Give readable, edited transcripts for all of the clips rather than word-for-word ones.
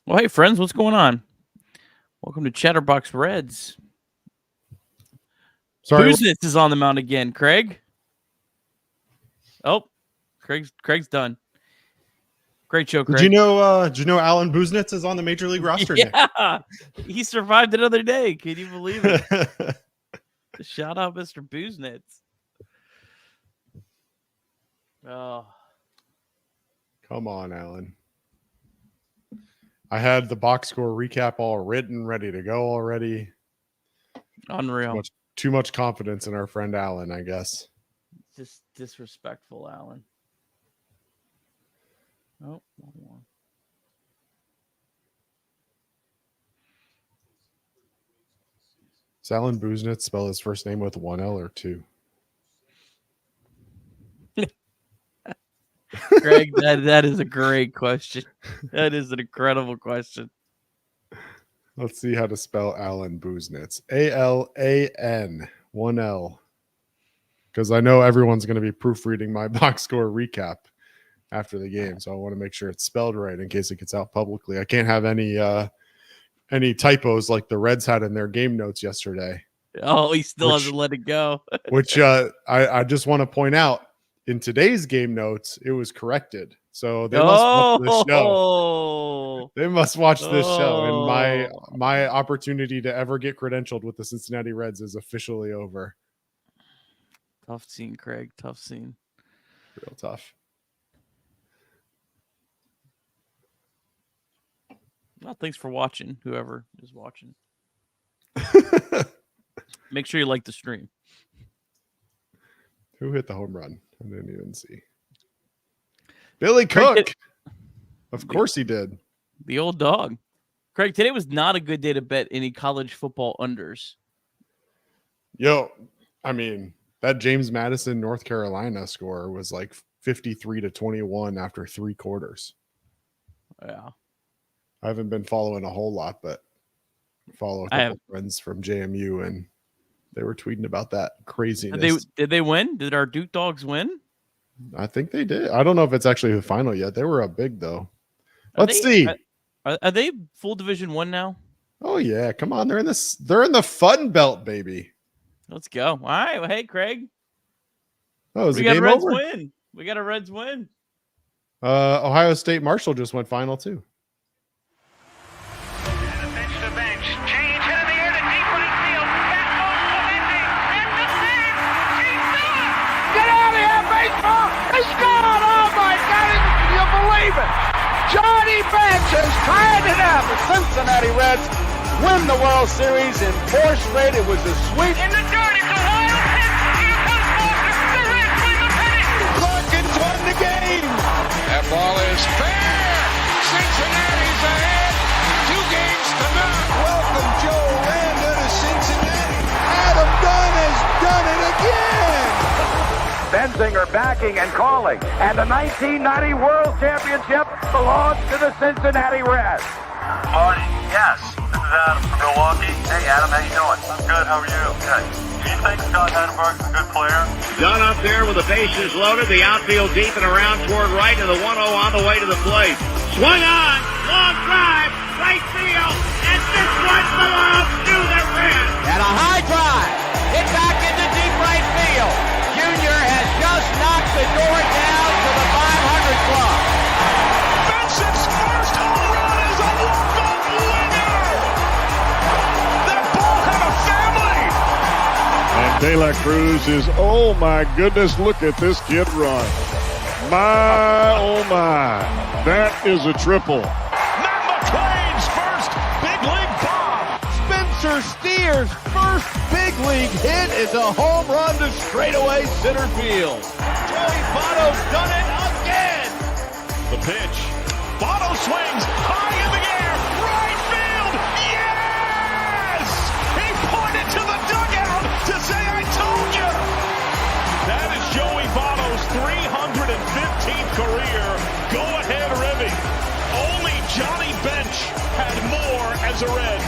Well, hey, friends, what's going on? Welcome to Chatterbox Reds. Sorry, Business is on the mound again, Craig. Oh, Craig's done. Great show, Craig. Did you know Alan Buznitz is on the Major League roster? Yeah, he survived another day. Can you believe it? Shout out, Mr. Buznitz. Oh, come on, Alan. I had the box score recap all written, ready to go already. unreal. Too much confidence in our friend Alan, I guess. Just disrespectful, Alan. Oh, one more. Does Alan Buznitz spell his first name with one L or two? Greg, that is a great question. That is an incredible question. Let's see how to spell Alan Buznitz. A-L-A-N, one L. Because I know everyone's going to be proofreading my box score recap after the game, so I want to make sure it's spelled right in case it gets out publicly. I can't have any typos like the Reds had in their game notes yesterday. Oh, he still hasn't let it go. Which I just want to point out, in today's game notes, it was corrected. So they must watch this show. They must watch this show. And my opportunity to ever get credentialed with the Cincinnati Reds is officially over. Tough scene, Craig. Tough scene. Real tough. Well, thanks for watching, whoever is watching. Make sure you like the stream. Who hit the home run? I didn't even see. Billy Cook. Of course he did. The old dog. Craig, today was not a good day to bet any college football unders. Yo, I mean, that James Madison, North Carolina score was like 53-21 after 3 quarters. Yeah. I haven't been following a whole lot, but follow a couple friends from JMU, and they were tweeting about that craziness. Did they win? Did our Duke dogs win? I think they did. I don't know if it's actually the final yet. They were up big, though. Let's see. Are they full Division I now? Oh yeah, come on. They're in the Fun Belt, baby. Let's go. All right. Well, hey, Craig. Oh, is we the got game Reds over? win. We got a Reds win. Ohio State Marshall just went final too. Johnny Bench has tied it up. The Cincinnati Reds win the World Series in 4 straight. It was a sweep. In the dirt, it's Ohio Pitt. Here comes Boston. The Reds win the pennant. Larkins won the game. That ball is fair. Cincinnati's ahead. 2 games to none. Welcome Joe Randa to Cincinnati. Adam Dunn has done it again. Benzinger backing and calling. And the 1990 World Championship belongs to the Cincinnati Reds. Marty, yes. This is Adam from Milwaukee. Hey, Adam, how you doing? I'm good. How are you? Good. Do you think Scott Hatterberg's a good player? Dunn up there with the bases loaded, the outfield deep and around toward right, and the 1-0 on the way to the plate. Swung on, long drive, right field, and this one belongs to the Reds. And a high drive. Hit back into deep right field. Junior has just knocked the door down to the 500 club. Benson's first home run is a walk-off winner. That ball had a family. And De La Cruz is, oh my goodness, look at this kid run. My, oh my, that is a triple. Matt McClain's first big league bomb. Spencer Steer's first big league hit is a home run to straightaway center field. Joey Votto's done it again. The pitch. Votto swings high in the air. Right field. Yes! He pointed to the dugout to say, I told you. That is Joey Votto's 315th career go-ahead ribby. Only Johnny Bench had more as a Red.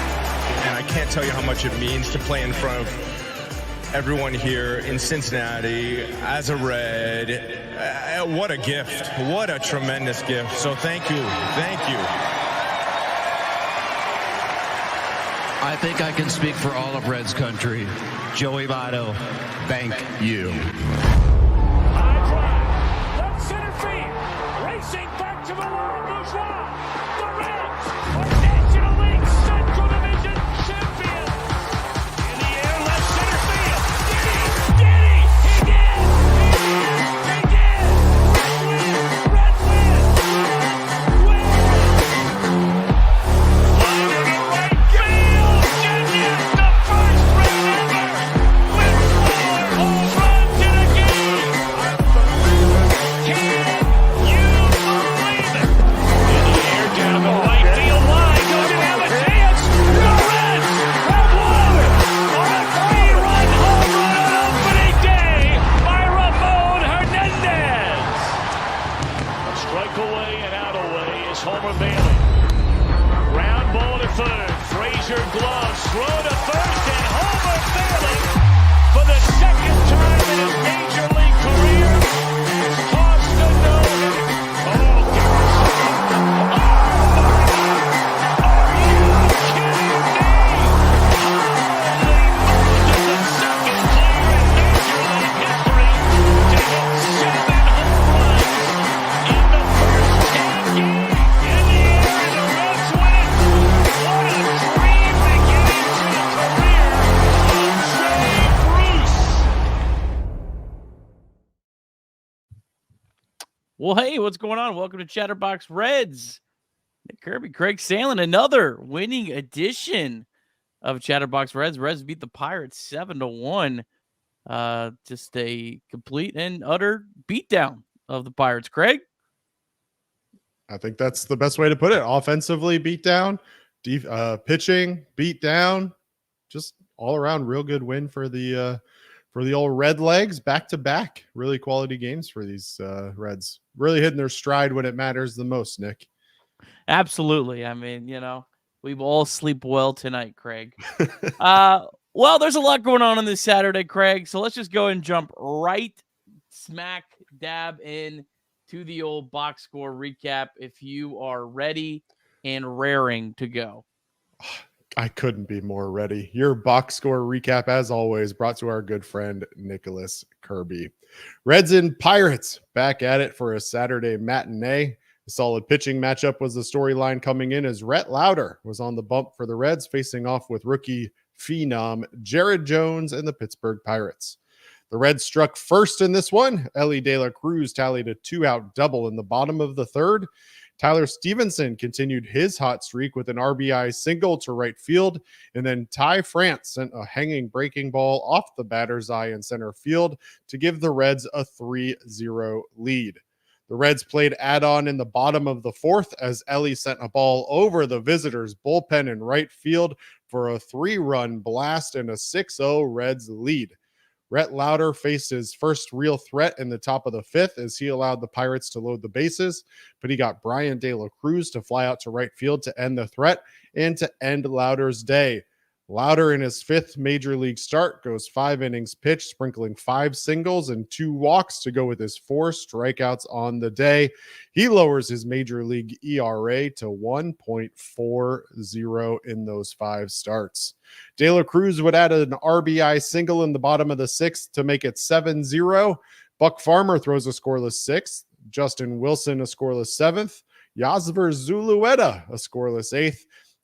And I can't tell you how much it means to play in front of everyone here in Cincinnati as a Red. What a gift. What a tremendous gift. So thank you. Thank you. I think I can speak for all of Reds country. Joey Votto, thank you. High drive, left center field, racing back to the Laurent Bourgeois. The Reds are National League Central Division champions. In the air, left center field. Did he? He did! He did! Reds win! Line to right field. Genius, the first Red ever with 4 home runs in a game. Can you believe it? In the air, down the right field line. Doesn't have a chance. The Reds have won on a 3-run home run on opening day by Ramon Hernandez. A strike away and out away is Homer Bailey. Ground ball to third. Frazier gloves. Throw to first, and Homer Bailey, for the second time in his major league career, has tossed a no-hitter. Oh, God. Oh, my God. Are you kidding me? Holy Moses, the second player in major league history to hit 7 home runs in the first 10 games. In the air, and the Reds win. What a dream beginning to a career of Oneil Cruz. Well, hey, what's going on? Welcome to Chatterbox Reds. Nick Kirby, Craig Salen, another winning edition of Chatterbox Reds. Reds beat the Pirates 7-1. Just a complete and utter beatdown of the Pirates. Craig? I think that's the best way to put it. Offensively, beat down. Pitching, beat down. Just all around real good win for the old Red Legs. Back to back, really quality games for these Reds. Really hitting their stride when it matters the most, Nick. Absolutely. I mean, we all sleep well tonight, Craig. Well, there's a lot going on this Saturday, Craig. So let's just go and jump right smack dab in to the old box score recap if you are ready and raring to go. I couldn't be more ready. Your box score recap, as always, brought to our good friend Nicholas Kirby. Reds and Pirates back at it for a Saturday matinee. A solid pitching matchup was the storyline coming in as Rhett Lowder was on the bump for the Reds, facing off with rookie phenom Jared Jones and the Pittsburgh Pirates. The Reds struck first in this one. Elly De La Cruz tallied a 2-out double in the bottom of the third. Tyler Stephenson continued his hot streak with an RBI single to right field, and then Ty France sent a hanging breaking ball off the batter's eye in center field to give the Reds a 3-0 lead. The Reds played add-on in the bottom of the fourth as Elly sent a ball over the visitors' bullpen in right field for a 3-run blast and a 6-0 Reds lead. Rhett Lowder faced his first real threat in the top of the fifth as he allowed the Pirates to load the bases, but he got Bryan De La Cruz to fly out to right field to end the threat and to end Lowder's day. Lowder in his fifth major league start goes 5 innings pitched, sprinkling 5 singles and 2 walks to go with his 4 strikeouts on the day. He lowers his major league ERA to 1.40 in those 5 starts. De La Cruz would add an RBI single in the bottom of the 6th to make it 7-0. Buck Farmer throws a scoreless 6th. Justin Wilson a scoreless 7th. Yasver Zulueta a scoreless 8th.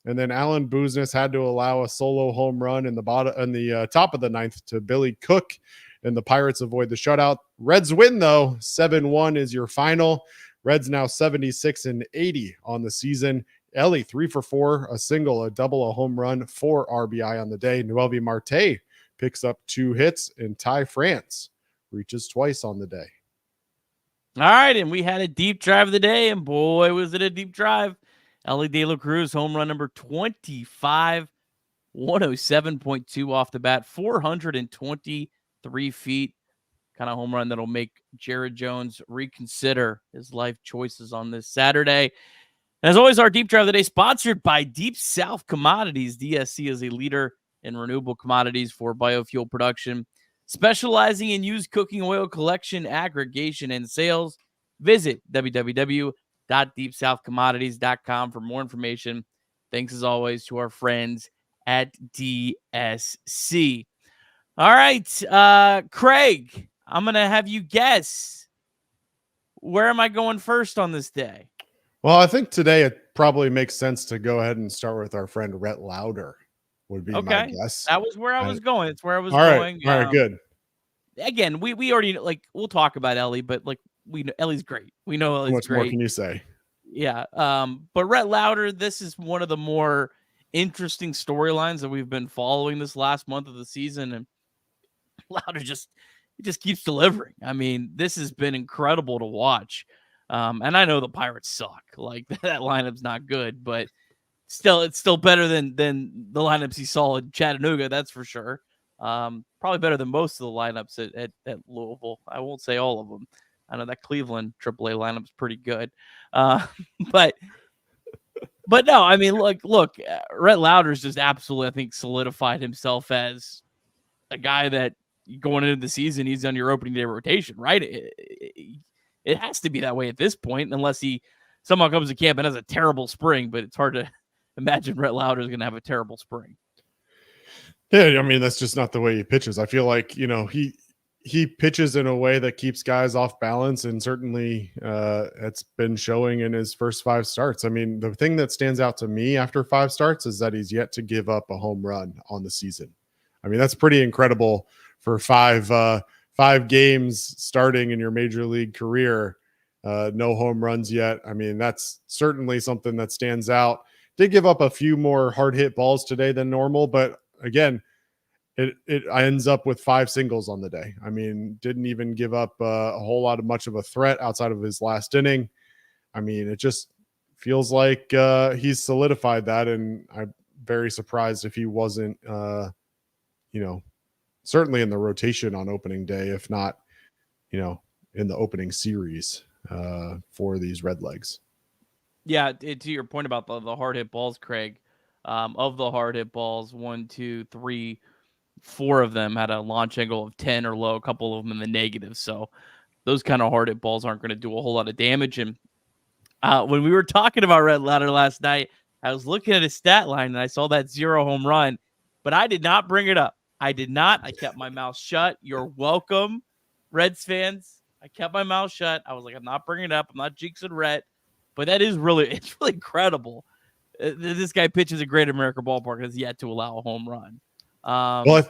And then Alan Bouznes had to allow a solo home run in the top of the 9th to Billy Cook, and the Pirates avoid the shutout. Reds win, though. 7-1 is your final. Reds now 76-80 on the season. Elly 3 for 4, a single, a double, a home run, 4 RBI on the day. Noelvi Marte picks up 2 hits, and Ty France reaches twice on the day. All right, and we had a deep drive of the day, and boy, was it a deep drive. Elly De La Cruz, home run number 25, 107.2 off the bat, 423 feet. Kind of home run that'll make Jared Jones reconsider his life choices on this Saturday. And as always, our deep drive of the day sponsored by Deep South Commodities. DSC is a leader in renewable commodities for biofuel production, specializing in used cooking oil collection, aggregation, and sales. Visit www.deepsouthcommodities.com for more information. Thanks as always to our friends at DSC. All right, Craig, I'm going to have you guess. Where am I going first on this day? Well, I think today it probably makes sense to go ahead and start with our friend Rhett Lowder, would be my guess. That was where I was going. It's where I was All right. going. All right, good. Again, we already, like, we'll talk about Elly, but, like, we know Ellie's great. We know Ellie's What great. more can you say? Yeah. But Rhett Lowder, this is one of the more interesting storylines that we've been following this last month of the season. And Lowder just keeps delivering. I mean, this has been incredible to watch. And I know the Pirates suck. Like, that lineup's not good, but still, it's still better than the lineups he saw in Chattanooga. That's for sure. Probably better than most of the lineups at Louisville. I won't say all of them. I know that Cleveland AAA lineup's pretty good. But no, I mean, look, Rhett Lowder's just absolutely, I think, solidified himself as a guy that going into the season, he's on your opening day rotation, right? It has to be that way at this point, unless he somehow comes to camp and has a terrible spring, but it's hard to imagine Rhett Lowder is going to have a terrible spring. Yeah, I mean, that's just not the way he pitches. I feel like, he pitches in a way that keeps guys off balance, and certainly it's been showing in his first 5 starts. I mean, the thing that stands out to me after 5 starts is that he's yet to give up a home run on the season. I mean, that's pretty incredible for 5 games starting in your major league career. No home runs yet. I mean, that's certainly something that stands out. Did give up a few more hard hit balls today than normal, but again, it ends up with 5 singles on the day. I mean, didn't even give up a whole lot of much of a threat outside of his last inning. I mean, it just feels like he's solidified that, and I'm very surprised if he wasn't, certainly in the rotation on opening day, if not, in the opening series for these Redlegs. Yeah, to your point about the hard hit balls, Craig, of the hard hit balls, 1, 2, 3, 4 of them had a launch angle of 10 or low, a couple of them in the negative. So those kind of hard hit balls aren't going to do a whole lot of damage. And when we were talking about Rhett Lowder last night, I was looking at his stat line and I saw that 0 home run, but I did not bring it up. I did not. I kept my mouth shut. You're welcome, Reds fans. I kept my mouth shut. I was like, I'm not bringing it up. I'm not jinxing Rhett. But it's really incredible. This guy pitches a Great America Ballpark and has yet to allow a home run. Well,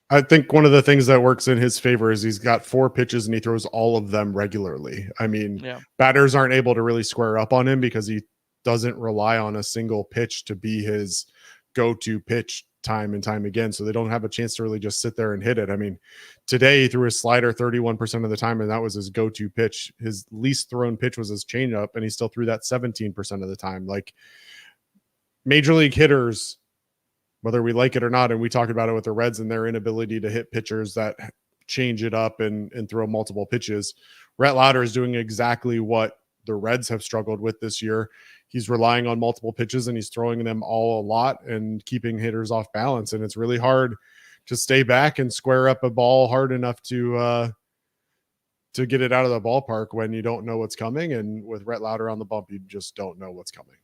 I think one of the things that works in his favor is he's got 4 pitches and he throws all of them regularly. I mean, batters aren't able to really square up on him because he doesn't rely on a single pitch to be his go-to pitch time and time again. So they don't have a chance to really just sit there and hit it. I mean, today he threw his slider 31% of the time, and that was his go-to pitch. His least thrown pitch was his changeup, and he still threw that 17% of the time. Like, major league hitters, whether we like it or not, and we talked about it with the Reds and their inability to hit pitchers that change it up and throw multiple pitches. Rhett Lowder is doing exactly what the Reds have struggled with this year. He's relying on multiple pitches and he's throwing them all a lot and keeping hitters off balance. And it's really hard to stay back and square up a ball hard enough to get it out of the ballpark when you don't know what's coming. And with Rhett Lowder on the bump, you just don't know what's coming.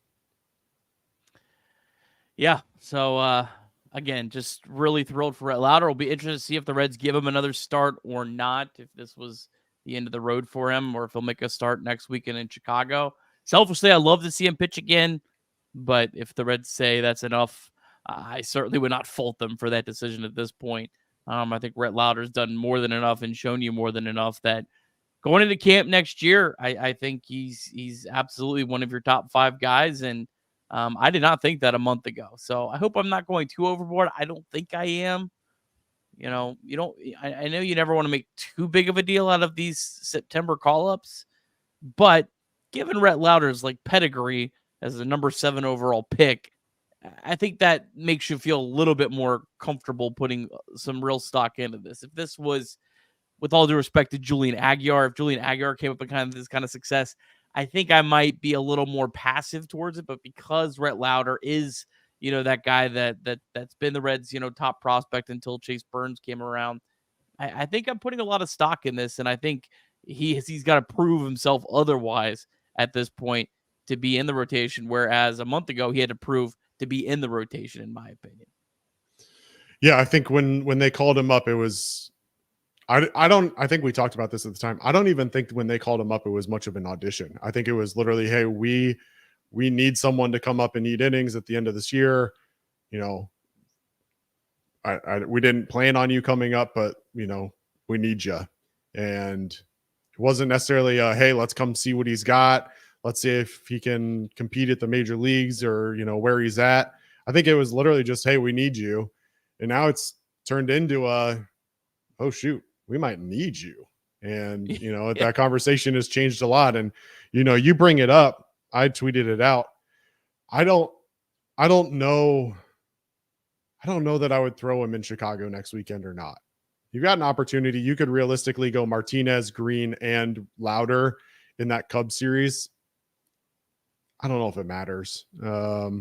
Yeah. So, again, just really thrilled for Rhett Lowder. We'll be interested to see if the Reds give him another start or not, if this was the end of the road for him, or if he'll make a start next weekend in Chicago. Selfishly, I love to see him pitch again, but if the Reds say that's enough, I certainly would not fault them for that decision at this point. I think Rhett Lowder's done more than enough and shown you more than enough that going into camp next year, I think he's absolutely one of your top 5 guys, and I did not think that a month ago. So I hope I'm not going too overboard. I don't think I am. I know you never want to make too big of a deal out of these September call-ups, but given Rhett Lowder's pedigree as the number 7 overall pick, I think that makes you feel a little bit more comfortable putting some real stock into this. If this was, with all due respect to Julian Aguiar, if Julian Aguiar came up with this kind of success, I think I might be a little more passive towards it. But because Rhett Lowder is, that guy that's been the Reds, top prospect until Chase Burns came around, I think I'm putting a lot of stock in this, and I think he's got to prove himself otherwise at this point to be in the rotation, whereas a month ago he had to prove to be in the rotation, in my opinion. Yeah, I think when they called him up, it was I think we talked about this at the time. I don't even think when they called him up, it was much of an audition. I think it was literally, hey, we need someone to come up and eat innings at the end of this year. You know, we didn't plan on you coming up, but you know, we need you. And it wasn't necessarily hey, let's come see what he's got. Let's see if he can compete at the major leagues or, you know, where he's at. I think it was literally just, hey, we need you. And now it's turned into oh shoot, we might need you. And, you know, that conversation has changed a lot. And, you know, you bring it up, I tweeted it out. I don't know that I would throw him in Chicago next weekend or not. You've got an opportunity. You could realistically go Martinez, Green, and Lowder in that Cubs series. I don't know if it matters. I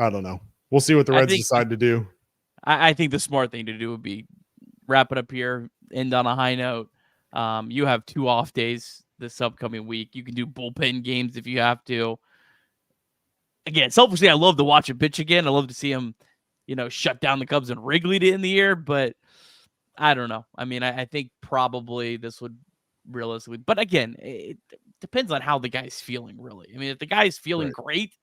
don't know. We'll see what the Reds decide to do. I think the smart thing to do would be wrap it up here, end on a high note. You have 2 off days this upcoming week. You can do bullpen games if you have to. Again, selfishly, I love to watch him pitch again. I love to see him, you know, shut down the Cubs and Wrigley to end the year, but I don't know. I mean, I think probably this would realistically, but again, it depends on how the guy's feeling, really. I mean, if the guy's feeling great,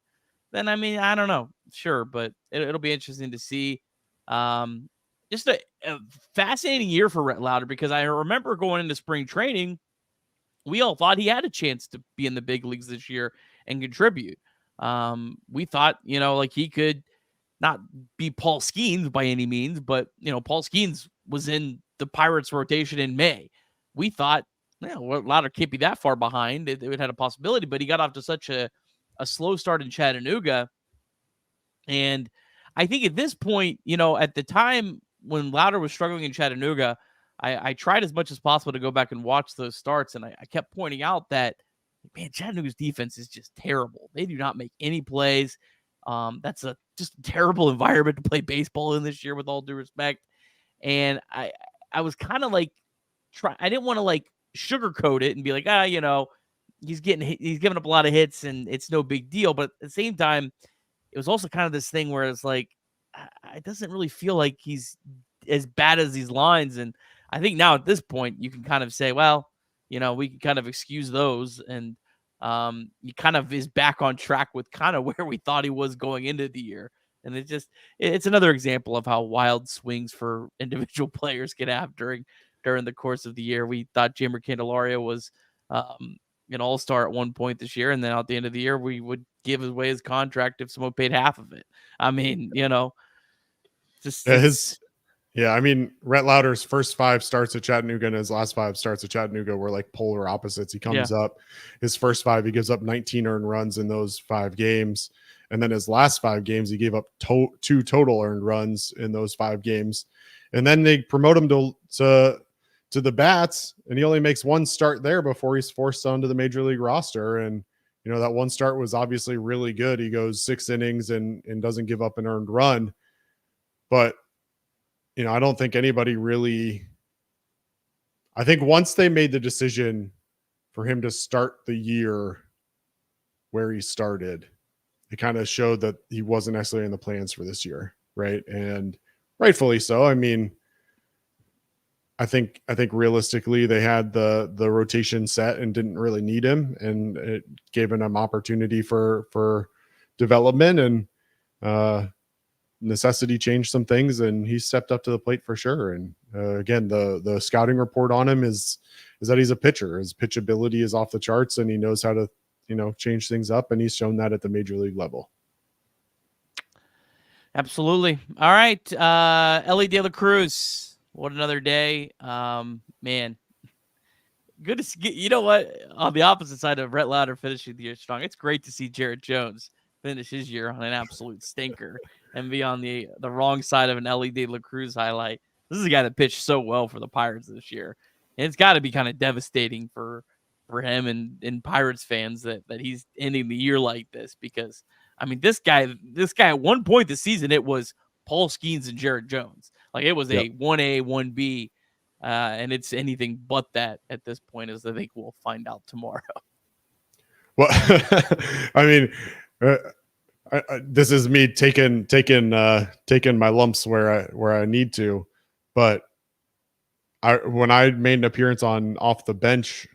then I mean, I don't know. Sure, but it'll be interesting to see. Just a fascinating year for Rhett Lowder, because I remember going into spring training, we all thought he had a chance to be in the big leagues this year and contribute. We thought, you know, like he could not be Paul Skeens by any means, but, you know, Paul Skeens was in the Pirates rotation in May. We thought, well, Lowder can't be that far behind. It had a possibility, but he got off to such a slow start in Chattanooga. And I think at this point, you know, at the time when Lowder was struggling in Chattanooga, I tried as much as possible to go back and watch those starts. And I kept pointing out that, man, Chattanooga's defense is just terrible. They do not make any plays. That's just a terrible environment to play baseball in this year, with all due respect. And I was kind of like, I didn't want to like sugarcoat it and be like, you know, he's giving up a lot of hits and it's no big deal. But at the same time, it was also kind of this thing where it's like, it doesn't really feel like he's as bad as these lines. And I think now at this point, you can kind of say, well, you know, we can kind of excuse those. And he kind of is back on track with kind of where we thought he was going into the year. And it's another example of how wild swings for individual players can have during the course of the year. We thought Jeimer Candelario was an all-star at one point this year, and then at the end of the year, we would give away his contract if someone paid half of it. I mean, you know, just I mean, Rhett Lowder's first 5 starts at Chattanooga and his last 5 starts at Chattanooga were like polar opposites. He comes up, his first 5, he gives up 19 earned runs in those 5 games. And then his last 5 games, he gave up 2 total earned runs in those 5 games. And then they promote him to the bats, and he only makes 1 start there before he's forced onto the major league roster. And, you know, that 1 start was obviously really good. He goes 6 innings and doesn't give up an earned run. But, you know, I don't think anybody really, I think once they made the decision for him to start the year where he started, it kind of showed that he wasn't necessarily in the plans for this year. Right. And rightfully so. I mean, I think realistically they had the rotation set and didn't really need him, and it gave him opportunity for development, and necessity changed some things, and he stepped up to the plate for sure. And again, the scouting report on him is that he's a pitcher. His pitchability is off the charts, and he knows how to, you know, change things up, and he's shown that at the major league level. Absolutely. All right. Elly De La Cruz. What another day. Man. Good to see. You know what? On the opposite side of Rhett Lowder finishing the year strong, it's great to see Jared Jones finish his year on an absolute stinker and be on the wrong side of an Elly De La Cruz highlight. This is a guy that pitched so well for the Pirates this year. And it's got to be kind of devastating for him and Pirates fans that he's ending the year like this, because I mean, this guy at one point this season, it was Paul Skeens and Jared Jones. Like, it was a 1A, 1B, and it's anything but that at this point, as I think we'll find out tomorrow. Well, I mean, this is me taking my lumps where I need to, but when I made an appearance on Off the Bench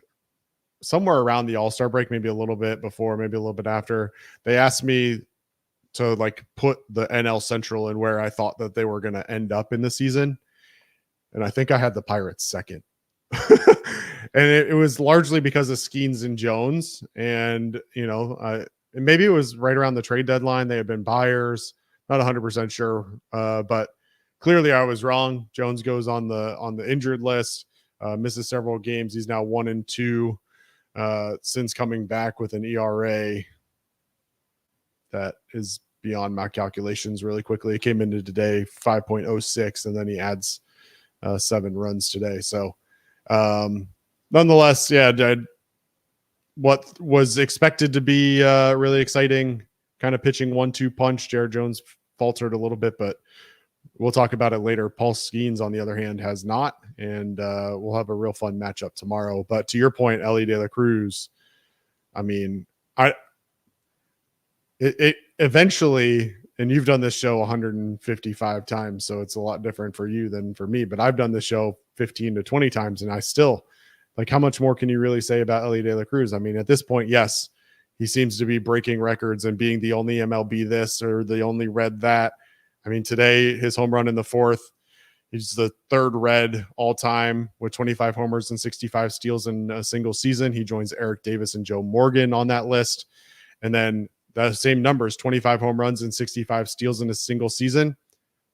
somewhere around the All-Star break, maybe a little bit before, maybe a little bit after, they asked me to like put the NL Central in where I thought that they were going to end up in the season. And I think I had the Pirates second. And it was largely because of Skeens and Jones. And, and maybe it was right around the trade deadline. They had been buyers, not 100% sure. But clearly I was wrong. Jones goes on the injured list, misses several games. He's now 1-2 since coming back with an ERA that is beyond my calculations really quickly. It came into today 5.06, and then he adds 7 runs today. So nonetheless, what was expected to be really exciting kind of pitching 1-2 punch. Jared Jones faltered a little bit, but we'll talk about it later. Paul Skeens, on the other hand, has not, and we'll have a real fun matchup tomorrow. But to your point, Elly De La Cruz, I mean, it eventually, and you've done this show 155 times, so it's a lot different for you than for me, but I've done this show 15 to 20 times, and I still, like, how much more can you really say about Elly De La Cruz? I mean, at this point, yes, he seems to be breaking records and being the only MLB this or the only Red that. I mean, today, his home run in the 4th, he's the 3rd Red all time with 25 homers and 65 steals in a single season. He joins Eric Davis and Joe Morgan on that list. And then the same numbers, 25 home runs and 65 steals in a single season.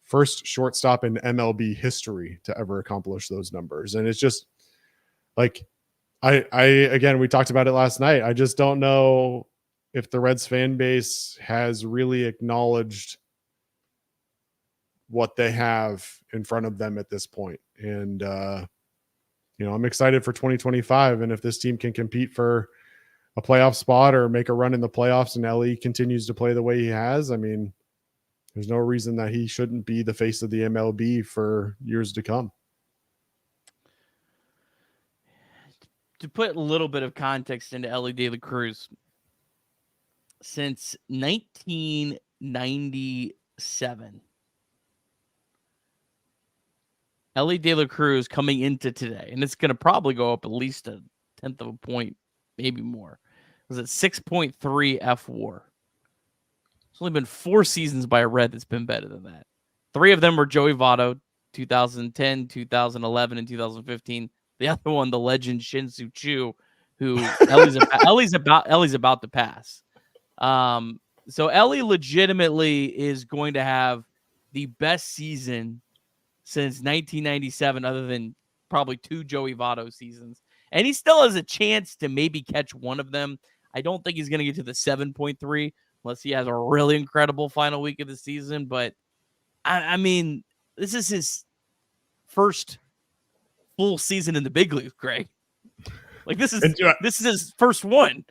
First shortstop in MLB history to ever accomplish those numbers. And it's just like, again, we talked about it last night. I just don't know if the Reds fan base has really acknowledged what they have in front of them at this point. And, I'm excited for 2025. And if this team can compete for a playoff spot or make a run in the playoffs and Elly continues to play the way he has, I mean, there's no reason that he shouldn't be the face of the MLB for years to come. To put a little bit of context into Elly De La Cruz, since 1997, Elly De La Cruz coming into today, and it's going to probably go up at least a 1/10 of a point, maybe more, was at 6.3 F/WAR. It's only been 4 seasons by a Red that's been better than that. 3 of them were Joey Votto, 2010, 2011, and 2015. The other one, the legend Shin-Soo Choo, who Elly's about to pass. So Elly legitimately is going to have the best season since 1997, other than probably 2 Joey Votto seasons. And he still has a chance to maybe catch one of them. I don't think he's going to get to the 7.3 unless he has a really incredible final week of the season. But, I mean, this is his first full season in the big leagues, Greg. Like, this is his first one.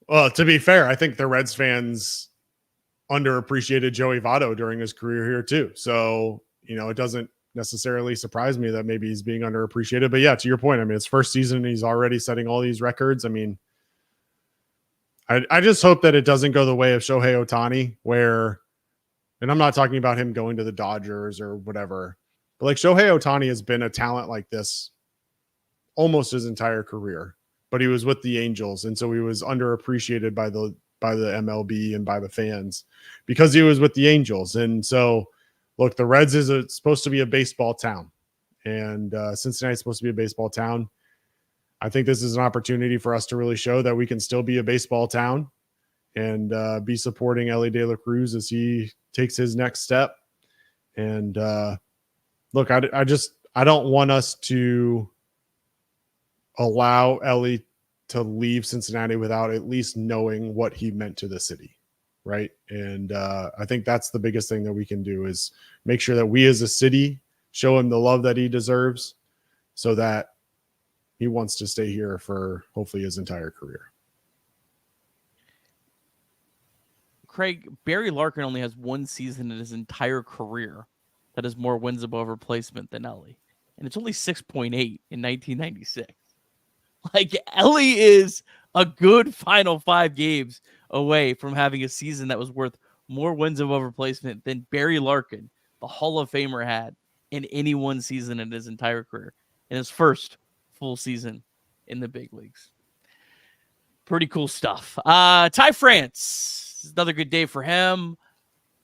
Well, to be fair, I think the Reds fans underappreciated Joey Votto during his career here too. So, it doesn't necessarily surprise me that maybe he's being underappreciated. But yeah, to your point, I mean, it's first season and he's already setting all these records. I mean, I just hope that it doesn't go the way of Shohei Ohtani, where, and I'm not talking about him going to the Dodgers or whatever, but like Shohei Ohtani has been a talent like this almost his entire career, but he was with the Angels. And so he was underappreciated by the MLB and by the fans because he was with the Angels. And so, look, the Reds is supposed to be a baseball town, and Cincinnati's supposed to be a baseball town. I think this is an opportunity for us to really show that we can still be a baseball town and be supporting Elly De La Cruz as he takes his next step. And look, I don't want us to allow Elly to leave Cincinnati without at least knowing what he meant to the city. Right. And I think that's the biggest thing that we can do is make sure that we as a city show him the love that he deserves so that he wants to stay here for hopefully his entire career. Craig, Barry Larkin only has 1 season in his entire career that has more wins above replacement than Elly. And it's only 6.8 in 1996. Like, Elly is a good final 5 games away from having a season that was worth more wins above replacement than Barry Larkin, the Hall of Famer, had in any one season in his entire career, in his first full season in the big leagues. Pretty cool stuff. Ty France, another good day for him.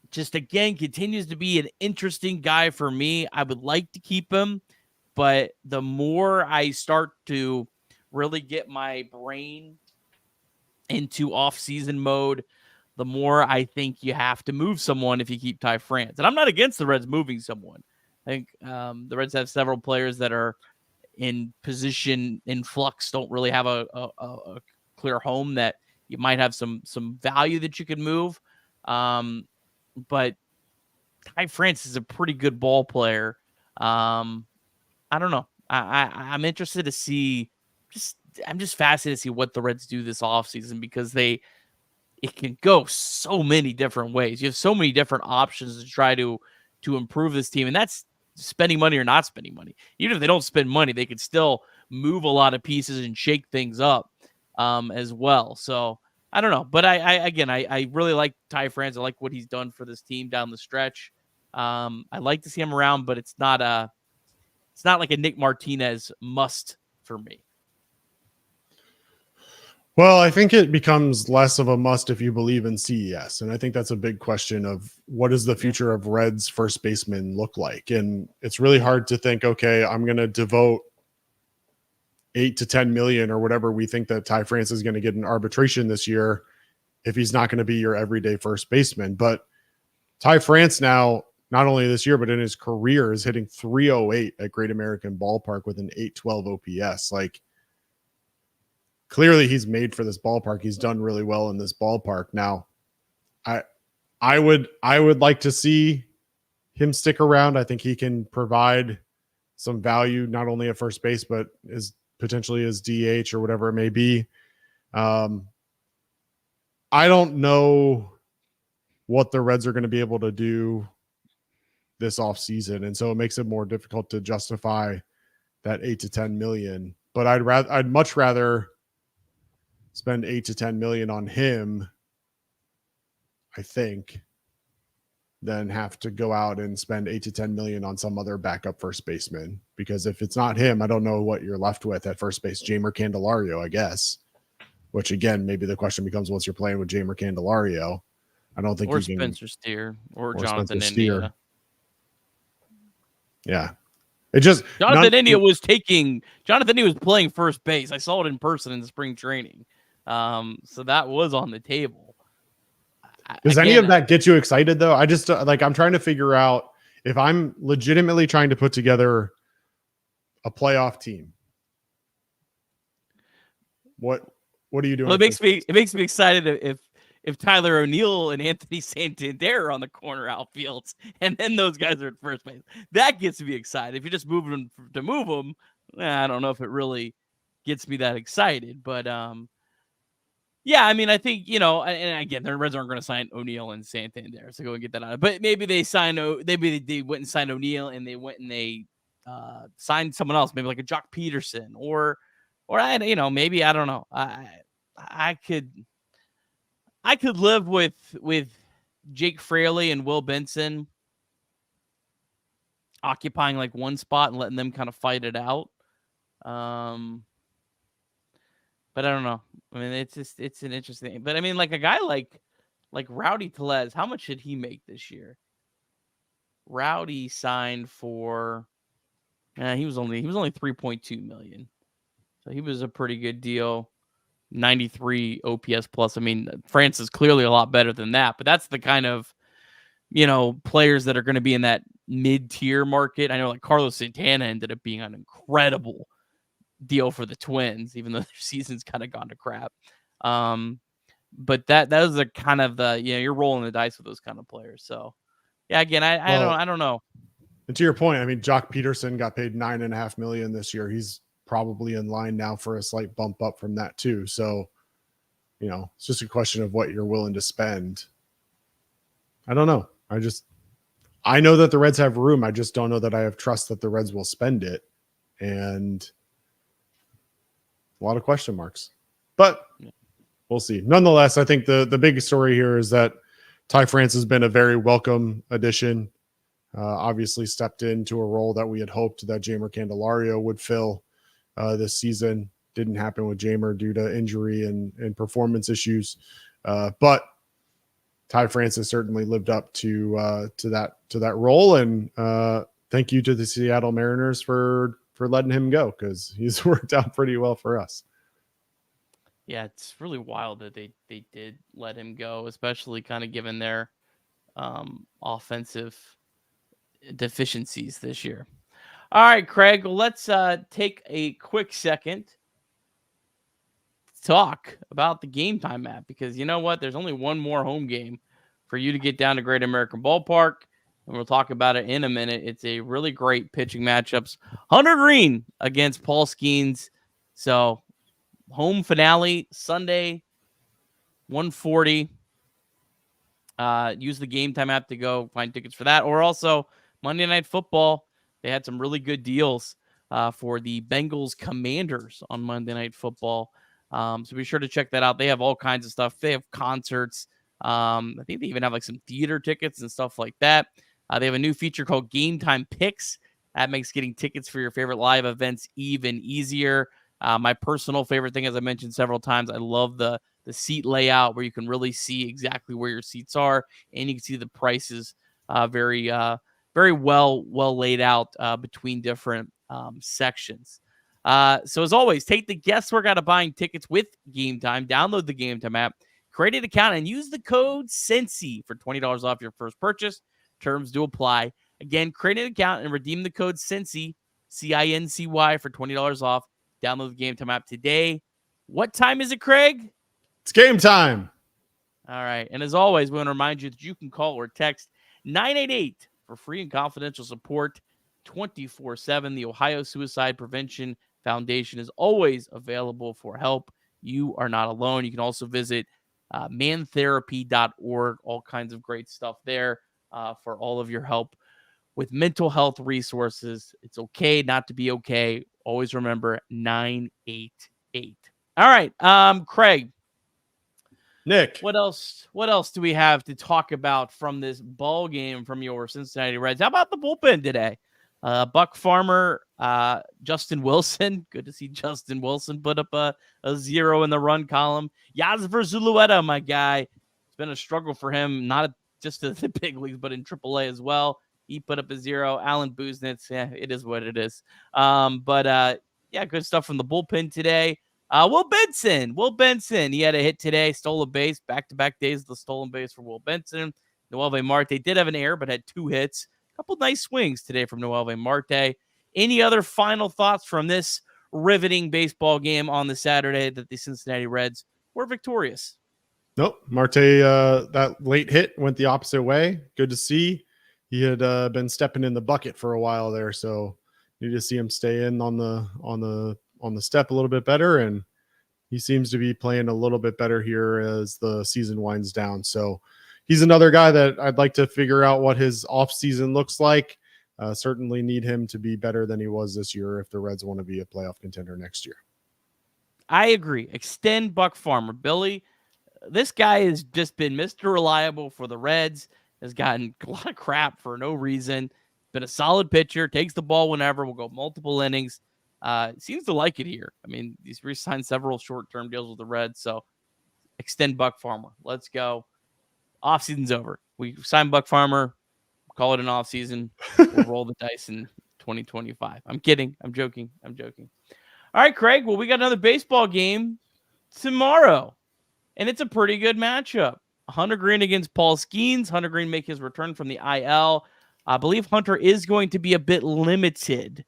Just, again, continues to be an interesting guy for me. I would like to keep him, but the more I start to really get my brain into off-season mode, the more I think you have to move someone if you keep Ty France. And I'm not against the Reds moving someone. I think the Reds have several players that are in position in flux, don't really have a clear home, that you might have some value that you could move. But Ty France is a pretty good ball player. I don't know. I'm interested to see. I'm just fascinated to see what the Reds do this offseason, because it can go so many different ways. You have so many different options to try to improve this team, and that's spending money or not spending money. Even if they don't spend money, they could still move a lot of pieces and shake things up as well. So I don't know, but I really like Ty France. I like what he's done for this team down the stretch. I like to see him around, but it's not like a Nick Martinez must for me. Well, I think it becomes less of a must if you believe in CES. And I think that's a big question of what does the future of Reds first baseman look like? And it's really hard to think, okay, I'm going to devote 8 to 10 million or whatever we think that Ty France is going to get in arbitration this year if he's not going to be your everyday first baseman. But Ty France now, not only this year, but in his career, is hitting 308 at Great American Ballpark with an 812 OPS. Like, clearly he's made for this ballpark. He's done really well in this ballpark. Now, I would like to see him stick around. I think he can provide some value, not only at first base, but as potentially as DH or whatever it may be. I don't know what the Reds are going to be able to do this offseason, and so it makes it more difficult to justify that 8 to 10 million. But I'd much rather spend 8 to 10 million on him, I think, than have to go out and spend 8 to 10 million on some other backup first baseman. Because if it's not him, I don't know what you're left with at first base. Jeimer Candelario, I guess. Which, again, maybe the question becomes, what's your plan with Jeimer Candelario? I don't think or you can, Spencer Steer or Jonathan Spencer India. Steer. Yeah. It just Jonathan India was playing first base. I saw it in person in spring training. So that was on the table. Does any of that get you excited though? I just I'm trying to figure out if I'm legitimately trying to put together a playoff team. What are you doing? Well, it makes me excited if Tyler O'Neill and Anthony Santander are on the corner outfields, and then those guys are at first base. That gets me excited. If you're just moving them to move them, I don't know if it really gets me that excited. But yeah, I mean, I think, and again, the Reds aren't going to sign O'Neill and Santander, so go and get that out. But maybe they went and signed O'Neill, and they went and they signed someone else, maybe like a Jock Peterson, or maybe, I don't know. I could live with Jake Fraley and Will Benson occupying like one spot and letting them kind of fight it out. But I don't know. I mean, it's an interesting thing. But I mean, like a guy like Rowdy Tellez, how much did he make this year? Rowdy signed for he was only 3.2 million. So he was a pretty good deal. 93 OPS plus. I mean, France is clearly a lot better than that, but that's the kind of, players that are going to be in that mid-tier market. I know like Carlos Santana ended up being an incredible deal for the Twins, even though their season's kind of gone to crap. But those are kind of you're rolling the dice with those kind of players. So yeah, again, I don't know. And to your point, I mean, Jock Peterson got paid $9.5 million this year. He's probably in line now for a slight bump up from that too. So, it's just a question of what you're willing to spend. I don't know. I know that the Reds have room. I just don't know that I have trust that the Reds will spend it. And a lot of question marks, but we'll see. Nonetheless, I think the big story here is that Ty France has been a very welcome addition. Obviously stepped into a role that we had hoped that Jeimer Candelario would fill this season. Didn't happen with Jeimer due to injury and performance issues. But Ty France has certainly lived up to that role. And thank you to the Seattle Mariners for letting him go, because he's worked out pretty well for us. Yeah, it's really wild that they did let him go, especially kind of given their offensive deficiencies this year. All right, Craig, well, let's take a quick second to talk about the Game Time app, because you know what? There's only one more home game for you to get down to Great American Ballpark, and we'll talk about it in a minute. It's a really great pitching matchups. Hunter Green against Paul Skeens. So home finale Sunday, 1:40. Use the Game Time app to go find tickets for that, or also Monday Night Football. They had some really good deals for the Bengals Commanders on Monday Night Football. So be sure to check that out. They have all kinds of stuff. They have concerts. I think they even have like some theater tickets and stuff like that. They have a new feature called Game Time Picks. That makes getting tickets for your favorite live events even easier. My personal favorite thing, as I mentioned several times, I love the seat layout where you can really see exactly where your seats are, and you can see the prices very well laid out between different sections. So as always, take the guesswork out of buying tickets with Game Time. Download the Game Time app, create an account, and use the code CINCY for $20 off your first purchase. Terms do apply. Again, create an account and redeem the code CINCY, CINCY, for $20 off. Download the Game Time app today. What time is it, Craig? It's game time. All right. And as always, we want to remind you that you can call or text 988 for free and confidential support 24/7. The Ohio Suicide Prevention Foundation is always available for help. You are not alone. You can also visit mantherapy.org. All kinds of great stuff there for all of your help with mental health resources. It's okay not to be okay. Always remember 988. All right, Craig. Nick, What else do we have to talk about from this ball game from your Cincinnati Reds? How about the bullpen today? Buck Farmer, Justin Wilson. Good to see Justin Wilson put up a 0 in the run column. Yasver Zulueta, my guy. It's been a struggle for him, not just in the big leagues, but in AAA as well. He put up a 0. Alan Buznitz, it is what it is. Yeah, good stuff from the bullpen today. Will Benson, he had a hit today, stole a base, back-to-back days of the stolen base for Will Benson. Noelvi Marte did have an error, but had 2 hits. A couple nice swings today from Noelvi Marte. Any other final thoughts from this riveting baseball game on the Saturday that the Cincinnati Reds were victorious? Nope. Marte, that late hit went the opposite way. Good to see. He had been stepping in the bucket for a while there, so need to see him stay in on the step a little bit better, and he seems to be playing a little bit better here as the season winds down. So he's another guy that I'd like to figure out what his off season looks like. Certainly need him to be better than he was this year if the Reds want to be a playoff contender next year. I agree. Extend Buck Farmer. Billy, this guy has just been Mr. Reliable for the Reds, has gotten a lot of crap for no reason. Been a solid pitcher, takes the ball whenever, will go multiple innings. Seems to like it here. I mean, he's re-signed several short-term deals with the Reds, so extend Buck Farmer. Let's go. Off-season's over. We signed Buck Farmer, call it an off-season. We'll roll the dice in 2025. I'm kidding. I'm joking. All right, Craig. Well, we got another baseball game tomorrow, and it's a pretty good matchup. Hunter Green against Paul Skeens. Hunter Green make his return from the IL. I believe Hunter is going to be a bit limited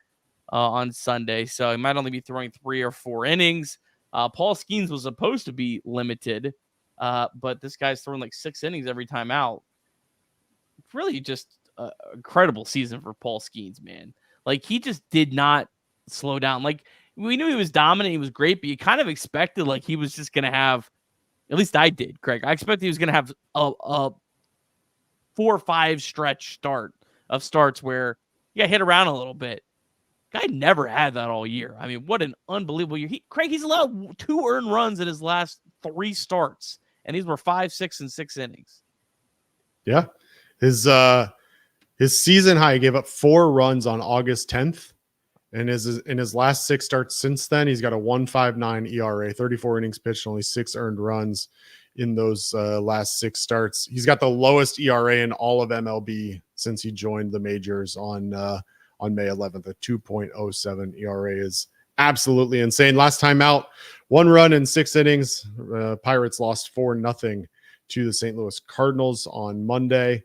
on Sunday, so he might only be throwing 3 or 4 innings. Paul Skeens was supposed to be limited, but this guy's throwing like 6 innings every time out. It's really just an incredible season for Paul Skeens, man. Like, he just did not slow down. Like, we knew he was dominant, he was great, but you kind of expected like he was just going to have, at least I did, Craig. I expected he was going to have a 4 or 5 stretch starts where he got hit around a little bit. Guy never had that all year. I mean, what an unbelievable year. He's allowed 2 earned runs in his last 3 starts, and these were 5, 6, and 6 innings. Yeah. His season high, he gave up 4 runs on August 10th. And in his last 6 starts since then, he's got a 1.59 ERA, 34 innings pitched, only 6 earned runs in those last 6 starts. He's got the lowest ERA in all of MLB since he joined the majors on May 11th. A 2.07 ERA is absolutely insane. Last time out, 1 run in 6 innings. Pirates lost 4-0 to the St. Louis Cardinals on Monday.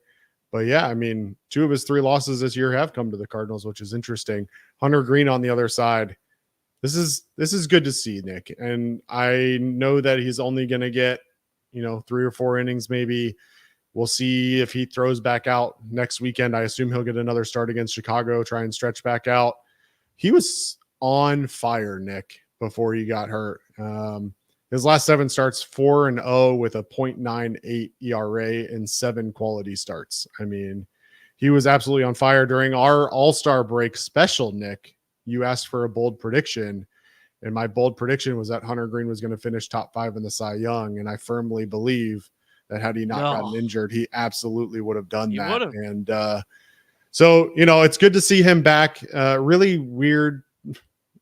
But yeah, I mean, 2 of his 3 losses this year have come to the Cardinals, which is interesting. Hunter Green on the other side. This is good to see, Nick. And I know that he's only going to get, 3 or 4 innings maybe. We'll see if he throws back out next weekend. I assume he'll get another start against Chicago, try and stretch back out. He was on fire, Nick, before he got hurt. His last 7 starts, 4-0 with a 0.98 ERA in 7 quality starts. I mean, he was absolutely on fire during our All-Star break special, Nick. You asked for a bold prediction, and my bold prediction was that Hunter Green was going to finish top 5 in the Cy Young, and I firmly believe that had he not gotten injured, he absolutely would have done that. Would've. And so, it's good to see him back. Really weird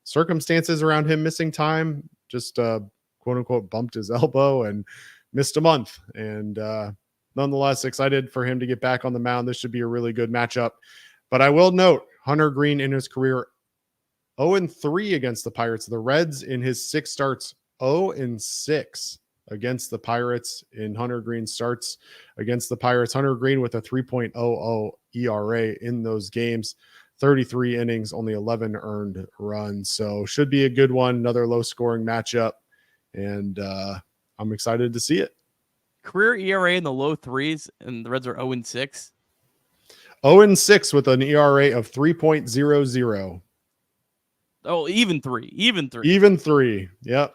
circumstances around him missing time. Just quote unquote bumped his elbow and missed a month. And nonetheless, excited for him to get back on the mound. This should be a really good matchup. But I will note Hunter Green in his career 0-3 against the Pirates. The Reds in his 6 starts 0-6 against the Pirates in Hunter Green starts against the Pirates. Hunter Green with a 3.00 ERA in those games. 33 innings, only 11 earned runs. So should be a good one. Another low scoring matchup. And I'm excited to see it. Career ERA in the low 3s, and the Reds are 0-6. 0-6 with an ERA of 3.00. Oh, even 3. Even 3. Yep.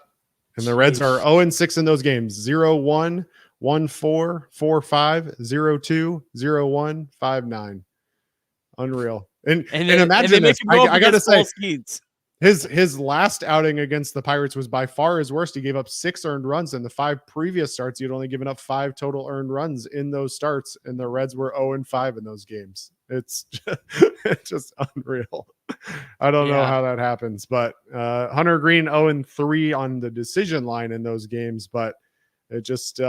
And the Reds are 0-6 in those games. 0-1, 1-4, 4-5, 0-2, 0-1, 5-9. Unreal. And imagine this. I got to say, his last outing against the Pirates was by far his worst. He gave up 6 earned runs. In the 5 previous starts, he had only given up 5 total earned runs in those starts, and the Reds were 0-5 in those games. It's just unreal. I don't know how that happens, but Hunter Green 0-3 on the decision line in those games, but it just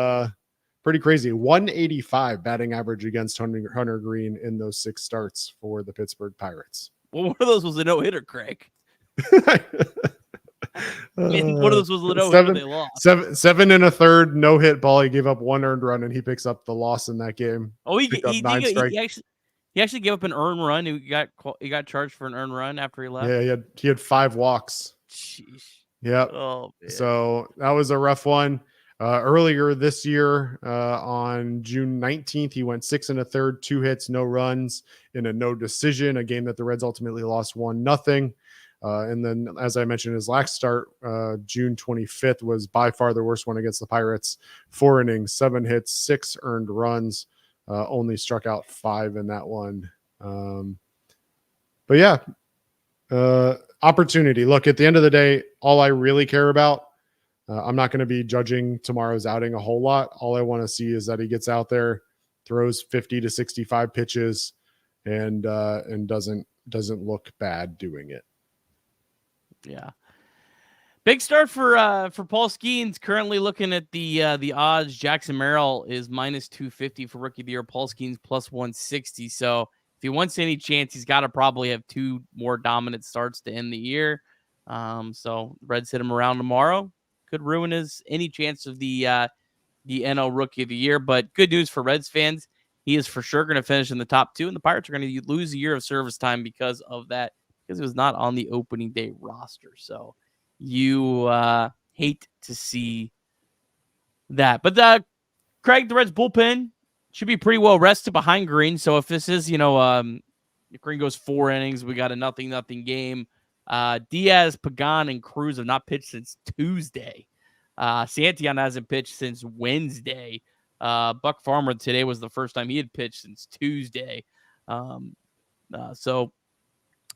pretty crazy. 185 batting average against Hunter Green in those 6 starts for the Pittsburgh Pirates. Well, one of those was a no-hitter, Craig. One of those was a no-hitter they lost. 7 1/3 no-hit ball. He gave up 1 earned run, and he picks up the loss in that game. Oh, he actually gave up an earned run. He got charged for an earned run after he left. Yeah, he had 5 walks. Jeez. Yep. Oh, man. So that was a rough one. Earlier this year, on June 19th, he went 6 1/3, 2 hits, no runs in a no decision, a game that the Reds ultimately lost 1-0. And then, as I mentioned, his last start, June 25th, was by far the worst one against the Pirates. 4 innings, 7 hits, 6 earned runs, only struck out 5 in that one. But yeah, opportunity. Look, at the end of the day, all I really care about, I'm not going to be judging tomorrow's outing a whole lot. All I want to see is that he gets out there, throws 50 to 65 pitches, and doesn't look bad doing it. Yeah. Big start for Paul Skeens. Currently looking at the odds. Jackson Merrill is -250 for Rookie of the Year. Paul Skeens +160. So if he wants any chance, he's got to probably have 2 more dominant starts to end the year. So Reds hit him around tomorrow. Could ruin any chance of the NL Rookie of the Year. But good news for Reds fans. He is for sure going to finish in the top 2, and the Pirates are going to lose a year of service time because of that, because it was not on the opening day roster. So you hate to see that. But Craig, the Reds bullpen should be pretty well rested behind Green. So if this is, if Green goes 4 innings, we got a 0-0 game. Diaz, Pagan, and Cruz have not pitched since Tuesday. Santillan hasn't pitched since Wednesday. Buck Farmer today was the first time he had pitched since Tuesday. So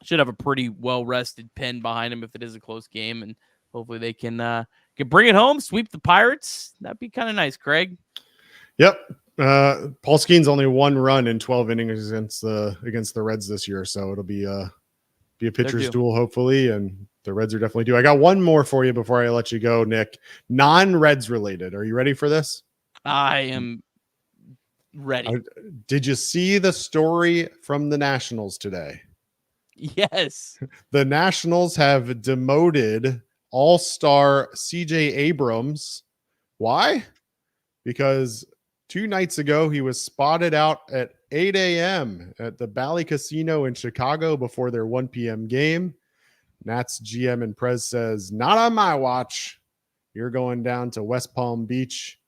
should have a pretty well-rested pen behind him if it is a close game, and hopefully they can bring it home, sweep the Pirates. That'd be kind of nice, Craig. Yep. Paul Skeens only 1 run in 12 innings against the Reds this year, so it'll be a pitcher's duel hopefully, and the Reds are definitely due. I got one more for you before I let you go, Nick. Non-Reds related. Are you ready for this? I am ready. Did you see the story from the Nationals today? Yes. The Nationals have demoted all-star CJ Abrams. Why? Because 2 nights ago, he was spotted out at 8 a.m. at the Bally Casino in Chicago before their 1 p.m. game. Nats GM and Prez says, not on my watch. You're going down to West Palm Beach,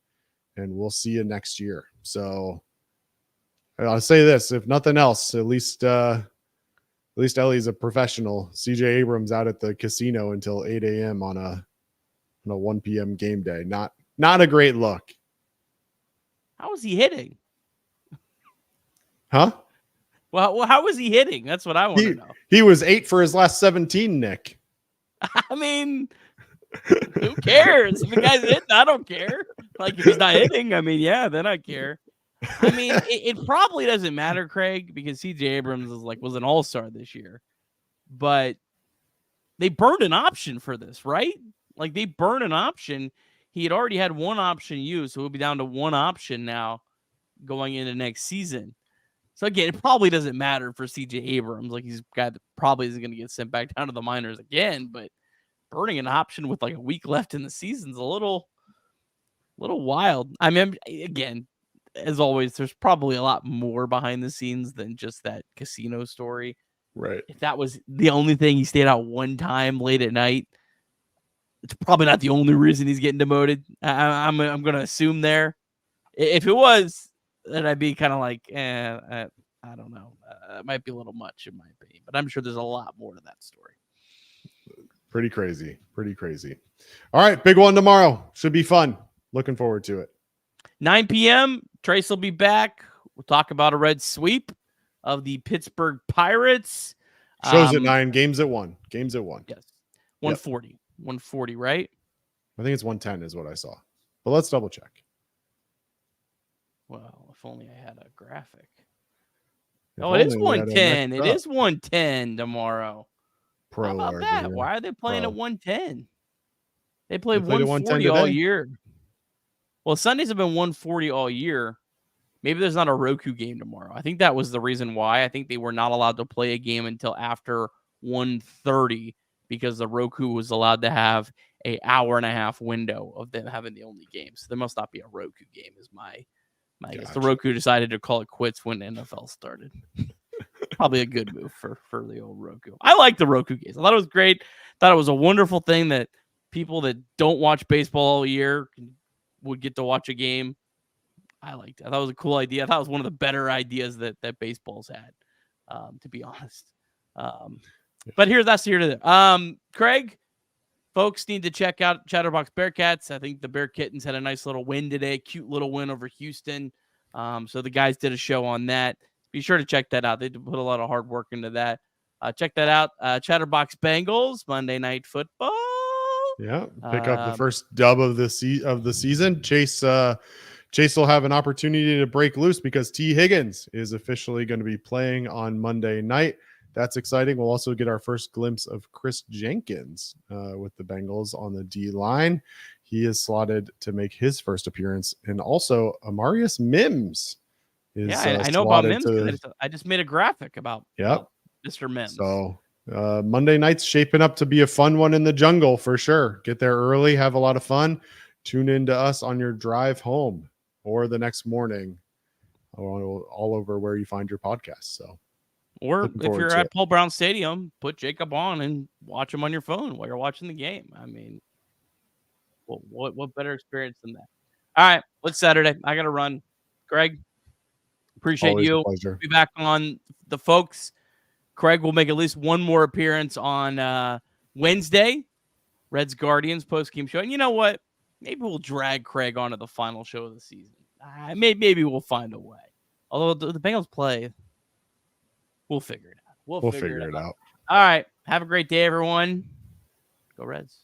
and we'll see you next year. So I'll say this, if nothing else, at least Elly's a professional. CJ Abrams out at the casino until 8 a.m. on a 1 p.m. game day. Not a great look. How was he hitting? Huh? Well, how was he hitting? That's what I want to know. He was 8 for his last 17, Nick. I mean, who cares? If the guy's hitting, I don't care. Like, if he's not hitting, I mean, yeah, then I care. I mean, it probably doesn't matter, Craig, because CJ Abrams was an all-star this year. But they burned an option for this, right? Like, they burned an option. He had already had 1 option used, so he'll be down to 1 option now going into next season. So, again, it probably doesn't matter for CJ Abrams. Like, he's a guy that probably isn't going to get sent back down to the minors again. But burning an option with, like, a week left in the season is a little wild. I mean, again, as always, there's probably a lot more behind the scenes than just that casino story. Right. If that was the only thing, he stayed out 1 time late at night. It's probably not the only reason he's getting demoted. I'm going to assume there. If it was, then I'd be kind of like, I don't know. It might be a little much in my opinion, but I'm sure there's a lot more to that story. Pretty crazy. All right, big one tomorrow. Should be fun. Looking forward to it. 9 p.m. Trace will be back. We'll talk about a Red sweep of the Pittsburgh Pirates. Shows at 9, games at 1. Yes. 140. Yep. 140, right? I think it's 110 is what I saw. But let's double check. Well, if only I had a graphic. If it is only 110. It is 110 tomorrow. How about that? Here. Why are they playing at 110? They played played 140 all year. Well, Sundays have been 140 all year. Maybe there's not a Roku game tomorrow. I think that was the reason why. I think they were not allowed to play a game until after 1:30 because the Roku was allowed to have an hour-and-a-half window of them having the only game. So there must not be a Roku game is my guess. The Roku decided to call it quits when NFL started. Probably a good move for the old Roku. I like the Roku games. I thought it was great. Thought it was a wonderful thing that people that don't watch baseball all year would get to watch a game. I liked it. I thought it was a cool idea. I thought it was one of the better ideas that baseball's had, to be honest. But that's here to there. Craig, folks need to check out Chatterbox Bearcats. I think the Bear Kittens had a nice little win today. Cute little win over Houston. So the guys did a show on that. Be sure to check that out. They put a lot of hard work into that. Check that out. Chatterbox Bengals, Monday Night Football. Yeah, pick up the first dub of the season. Chase will have an opportunity to break loose because T. Higgins is officially going to be playing on Monday night. That's exciting. We'll also get our first glimpse of Chris Jenkins with the Bengals on the D line. He is slotted to make his first appearance, and also Amarius Mims. I know about Mims. I just made a graphic about Mr. Mims. So Monday night's shaping up to be a fun one in the jungle for sure. Get there early, have a lot of fun. Tune in to us on your drive home or the next morning, all over where you find your podcast. So, or if you're at Paul Brown Stadium, put Jacob on and watch him on your phone while you're watching the game. I mean, what better experience than that? All right, it's Saturday. I got to run. Greg, appreciate always you. A pleasure. Be back on the folks. Craig will make at least one more appearance on Wednesday, Reds Guardians post-game show. And you know what? Maybe we'll drag Craig onto the final show of the season. Maybe we'll find a way. Although the Bengals play, we'll figure it out. We'll figure it out. All right. Have a great day, everyone. Go Reds.